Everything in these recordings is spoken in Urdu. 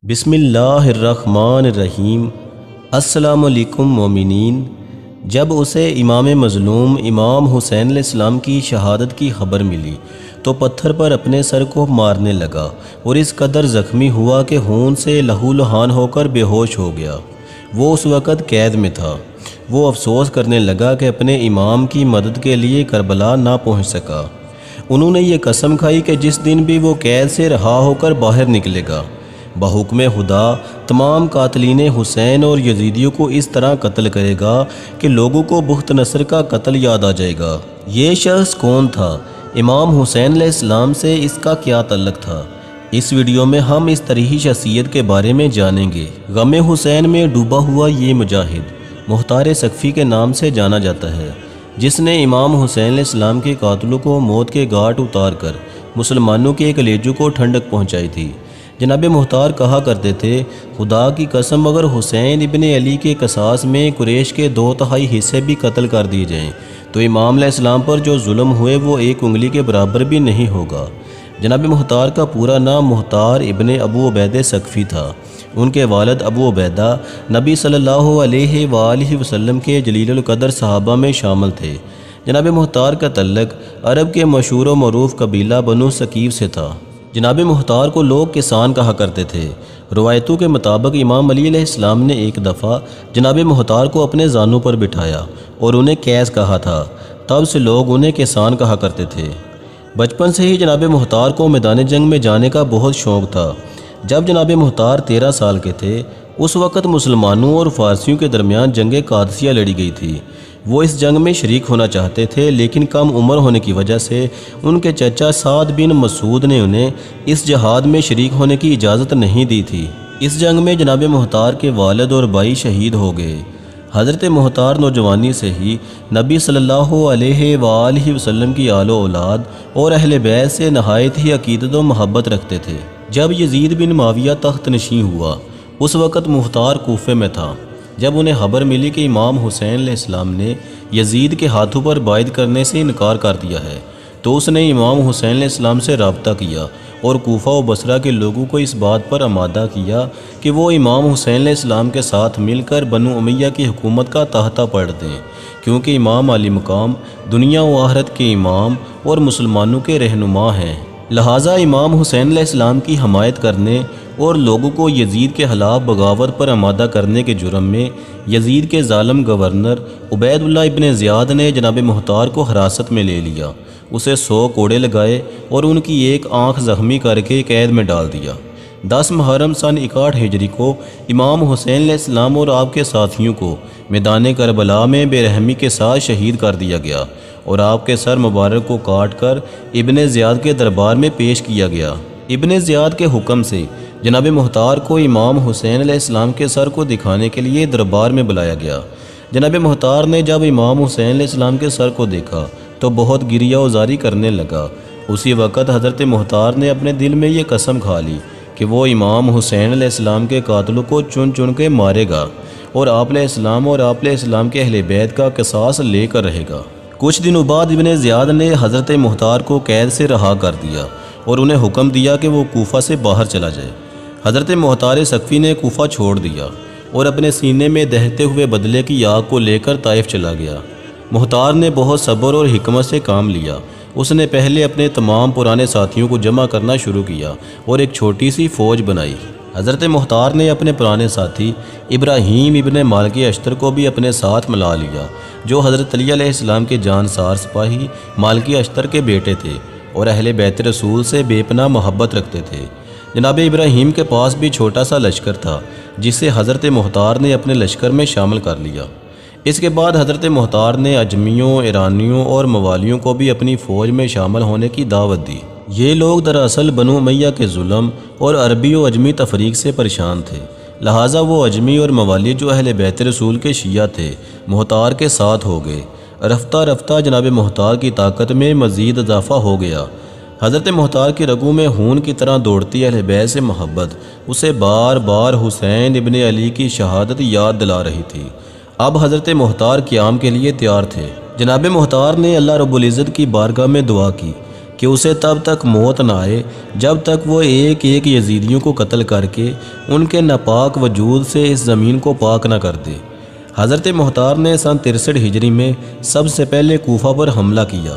بسم اللہ الرحمن الرحیم۔ السلام علیکم مومنین۔ جب اسے امام مظلوم امام حسین علیہ السلام کی شہادت کی خبر ملی تو پتھر پر اپنے سر کو مارنے لگا اور اس قدر زخمی ہوا کہ خون سے لہو لہان ہو کر بے ہوش ہو گیا۔ وہ اس وقت قید میں تھا۔ وہ افسوس کرنے لگا کہ اپنے امام کی مدد کے لیے کربلا نہ پہنچ سکا۔ انہوں نے یہ قسم کھائی کہ جس دن بھی وہ قید سے رہا ہو کر باہر نکلے گا، بحکم خدا تمام قاتلین حسین اور یزیدیوں کو اس طرح قتل کرے گا کہ لوگوں کو بخت نصر کا قتل یاد آ جائے گا۔ یہ شخص کون تھا؟ امام حسین علیہ السلام سے اس کا کیا تعلق تھا؟ اس ویڈیو میں ہم اس تاریخی شخصیت کے بارے میں جانیں گے۔ غم حسین میں ڈوبا ہوا یہ مجاہد مختار سقفی کے نام سے جانا جاتا ہے، جس نے امام حسین علیہ السلام کے قاتلوں کو موت کے گھاٹ اتار کر مسلمانوں کے کلیجوں کو ٹھنڈک پہنچائی تھی۔ جناب مختار کہا کرتے تھے، خدا کی قسم اگر حسین ابن علی کے قصاص میں قریش کے 2/3 حصے بھی قتل کر دیے جائیں تو امام علیہ السلام پر جو ظلم ہوئے وہ 1 انگلی کے برابر بھی نہیں ہوگا۔ جناب مختار کا پورا نام مختار ابن ابو عبیدہ سقفی تھا۔ ان کے والد ابو عبیدہ نبی صلی اللہ علیہ وآلہ وسلم کے جلیل القدر صحابہ میں شامل تھے۔ جناب مختار کا تعلق عرب کے مشہور و معروف قبیلہ بنو ثقیف سے تھا۔ جناب مختار کو لوگ کسان کہا کرتے تھے۔ روایتوں کے مطابق امام علی علیہ السلام نے ایک دفعہ جناب مختار کو اپنے زانوں پر بٹھایا اور انہیں قیس کہا تھا، تب سے لوگ انہیں کسان کہا کرتے تھے۔ بچپن سے ہی جناب مختار کو میدان جنگ میں جانے کا بہت شوق تھا۔ جب جناب مختار 13 سال کے تھے، اس وقت مسلمانوں اور فارسیوں کے درمیان جنگ قادسیہ لڑی گئی تھی۔ وہ اس جنگ میں شریک ہونا چاہتے تھے، لیکن کم عمر ہونے کی وجہ سے ان کے چچا سعد بن مسعود نے انہیں اس جہاد میں شریک ہونے کی اجازت نہیں دی تھی۔ اس جنگ میں جناب مختار کے والد اور بھائی شہید ہو گئے۔ حضرت مختار نوجوانی سے ہی نبی صلی اللہ علیہ وآلہ وسلم کی آل و اولاد اور اہل بیت سے نہایت ہی عقیدت و محبت رکھتے تھے۔ جب یزید بن معاویہ تخت نشین ہوا، اس وقت مختار کوفے میں تھا۔ جب انہیں خبر ملی کہ امام حسین علیہ السلام نے یزید کے ہاتھوں پر بیعت کرنے سے انکار کر دیا ہے تو اس نے امام حسین علیہ السلام سے رابطہ کیا اور کوفہ و بصرہ کے لوگوں کو اس بات پر آمادہ کیا کہ وہ امام حسین علیہ السلام کے ساتھ مل کر بنو امیہ کی حکومت کا تحتہ پلٹ دیں، کیونکہ امام علی مقام دنیا و آخرت کے امام اور مسلمانوں کے رہنما ہیں۔ لہٰذا امام حسین علیہ السلام کی حمایت کرنے اور لوگوں کو یزید کے خلاف بغاوت پر آمادہ کرنے کے جرم میں یزید کے ظالم گورنر عبید اللہ ابن زیاد نے جناب مختار کو حراست میں لے لیا، اسے 100 کوڑے لگائے اور ان کی ایک آنکھ زخمی کر کے قید میں ڈال دیا۔ 10 محرم سن 61 ہجری کو امام حسین علیہ السلام اور آپ کے ساتھیوں کو میدان کربلا میں بے رحمی کے ساتھ شہید کر دیا گیا اور آپ کے سر مبارک کو کاٹ کر ابن زیاد کے دربار میں پیش کیا گیا۔ ابن زیاد کے حکم سے جناب مختار کو امام حسین علیہ السلام کے سر کو دکھانے کے لیے دربار میں بلایا گیا۔ جناب مختار نے جب امام حسین علیہ السلام کے سر کو دیکھا تو بہت گریہ وزاری کرنے لگا۔ اسی وقت حضرت مختار نے اپنے دل میں یہ قسم کھا لی کہ وہ امام حسین علیہ السلام کے قاتلوں کو چن چن کے مارے گا اور آپ علیہ السلام اور آپ علیہ السلام کے اہل بیت کا قصاص لے کر رہے گا۔ کچھ دنوں بعد ابن زیاد نے حضرت مختار کو قید سے رہا کر دیا اور انہیں حکم دیا کہ وہ کوفہ سے باہر چلا جائے۔ حضرت مختار سقفی نے کوفہ چھوڑ دیا اور اپنے سینے میں دہتے ہوئے بدلے کی آگ کو لے کر طائف چلا گیا۔ مختار نے بہت صبر اور حکمت سے کام لیا۔ اس نے پہلے اپنے تمام پرانے ساتھیوں کو جمع کرنا شروع کیا اور ایک چھوٹی سی فوج بنائی۔ حضرت مختار نے اپنے پرانے ساتھی ابراہیم ابن مالک اشتر کو بھی اپنے ساتھ ملا لیا، جو حضرت علی علیہ السلام کے جانسار سپاہی مالک اشتر کے بیٹے تھے اور اہل بیت رسول سے بے پناہ محبت رکھتے تھے۔ جناب ابراہیم کے پاس بھی چھوٹا سا لشکر تھا، جسے حضرت مختار نے اپنے لشکر میں شامل کر لیا۔ اس کے بعد حضرت مختار نے اجمیوں، ایرانیوں اور موالیوں کو بھی اپنی فوج میں شامل ہونے کی دعوت دی۔ یہ لوگ دراصل بنو امیہ کے ظلم اور عربی و اجمی تفریق سے پریشان تھے، لہٰذا وہ اجمی اور موالی جو اہل بیت رسول کے شیعہ تھے مختار کے ساتھ ہو گئے۔ رفتہ رفتہ جناب مختار کی طاقت میں مزید اضافہ ہو گیا۔ حضرت مختار کی رگوں میں خون کی طرح دوڑتی اہل بیت سے محبت اسے بار بار حسین ابن علی کی شہادت یاد دلا رہی تھی۔ اب حضرت مختار قیام کے لیے تیار تھے۔ جناب مختار نے اللہ رب العزت کی بارگاہ میں دعا کی کہ اسے تب تک موت نہ آئے جب تک وہ ایک ایک یزیدیوں کو قتل کر کے ان کے ناپاک وجود سے اس زمین کو پاک نہ کر دے۔ حضرت مختار نے سن 63 ہجری میں سب سے پہلے کوفہ پر حملہ کیا۔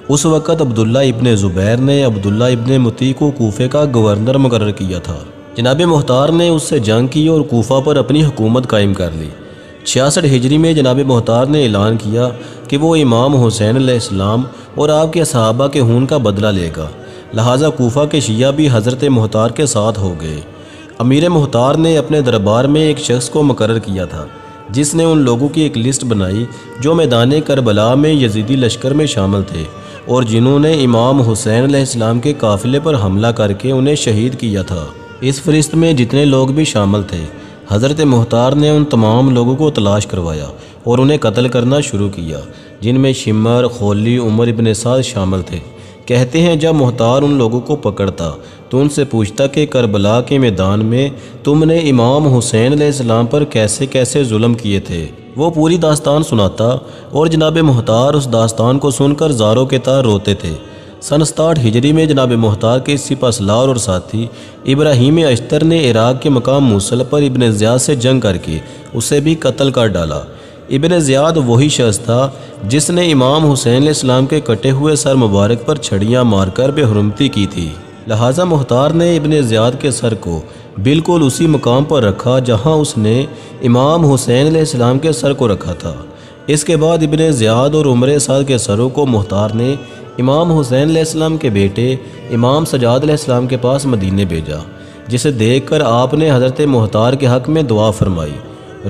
اس وقت عبداللہ ابن زبیر نے عبداللہ ابن مطیع کو کوفے کا گورنر مقرر کیا تھا۔ جناب مختار نے اس سے جنگ کی اور کوفہ پر اپنی حکومت قائم کر لی۔ 66 ہجری میں جناب مختار نے اعلان کیا کہ وہ امام حسین علیہ السلام اور آپ کے صحابہ کے خون کا بدلہ لے گا، لہٰذا کوفہ کے شیعہ بھی حضرت مختار کے ساتھ ہو گئے۔ امیر مختار نے اپنے دربار میں ایک شخص کو مقرر کیا تھا جس نے ان لوگوں کی ایک لسٹ بنائی جو میدان کربلا میں یزیدی لشکر میں شامل تھے اور جنہوں نے امام حسین علیہ السلام کے قافلے پر حملہ کر کے انہیں شہید کیا تھا۔ اس فہرست میں جتنے لوگ بھی شامل تھے، حضرت مختار نے ان تمام لوگوں کو تلاش کروایا اور انہیں قتل کرنا شروع کیا، جن میں شمر، خولی، عمر ابن سعد شامل تھے۔ کہتے ہیں جب مختار ان لوگوں کو پکڑتا تو ان سے پوچھتا کہ کربلا کے میدان میں تم نے امام حسین علیہ السلام پر کیسے کیسے ظلم کیے تھے۔ وہ پوری داستان سناتا اور جناب مختار اس داستان کو سن کر زاروں کے طرح روتے تھے۔ سن 67 ہجری میں جناب مختار کے سپہ سالار اور ساتھی ابراہیم اشتر نے عراق کے مقام موصل پر ابن زیاد سے جنگ کر کے اسے بھی قتل کر ڈالا۔ ابن زیاد وہی شخص تھا جس نے امام حسین علیہ السلام کے کٹے ہوئے سر مبارک پر چھڑیاں مار کر بے حرمتی کی تھی، لہٰذا مختار نے ابن زیاد کے سر کو بالکل اسی مقام پر رکھا جہاں اس نے امام حسین علیہ السلام کے سر کو رکھا تھا۔ اس کے بعد ابن زیاد اور عمر سعد کے سروں کو مختار نے امام حسین علیہ السلام کے بیٹے امام سجاد علیہ السلام کے پاس مدینے بھیجا، جسے دیکھ کر آپ نے حضرت مختار کے حق میں دعا فرمائی۔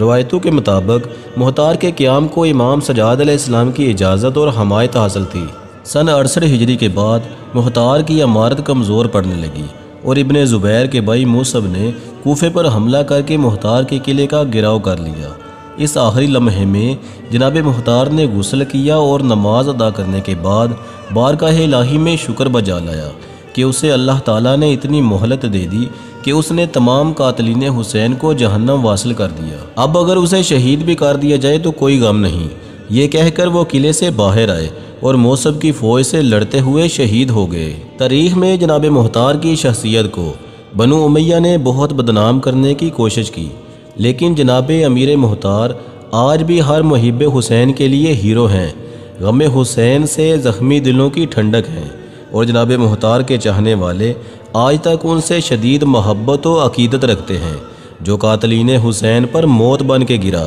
روایتوں کے مطابق مختار کے قیام کو امام سجاد علیہ السلام کی اجازت اور حمایت حاصل تھی۔ سن 68 ہجری کے بعد مختار کی عمارت کمزور پڑنے لگی اور ابن زبیر کے بھائی موصب نے کوفے پر حملہ کر کے مختار کے قلعے کا گھیراؤ کر لیا۔ اس آخری لمحے میں جناب مختار نے غسل کیا اور نماز ادا کرنے کے بعد بارگاہ الہی میں شکر بجا لایا کہ اسے اللہ تعالیٰ نے اتنی مہلت دے دی کہ اس نے تمام قاتلین حسین کو جہنم واصل کر دیا۔ اب اگر اسے شہید بھی کر دیا جائے تو کوئی غم نہیں، یہ کہہ کر وہ قلعے سے باہر آئے اور موصب کی فوج سے لڑتے ہوئے شہید ہو گئے۔ تاریخ میں جناب مختار کی شخصیت کو بنو امیہ نے بہت بدنام کرنے کی کوشش کی، لیکن جناب امیر مختار آج بھی ہر محب حسین کے لیے ہیرو ہیں، غم حسین سے زخمی دلوں کی ٹھنڈک ہیں، اور جناب مختار کے چاہنے والے آج تک ان سے شدید محبت و عقیدت رکھتے ہیں جو قاتلین حسین پر موت بن کے گرا۔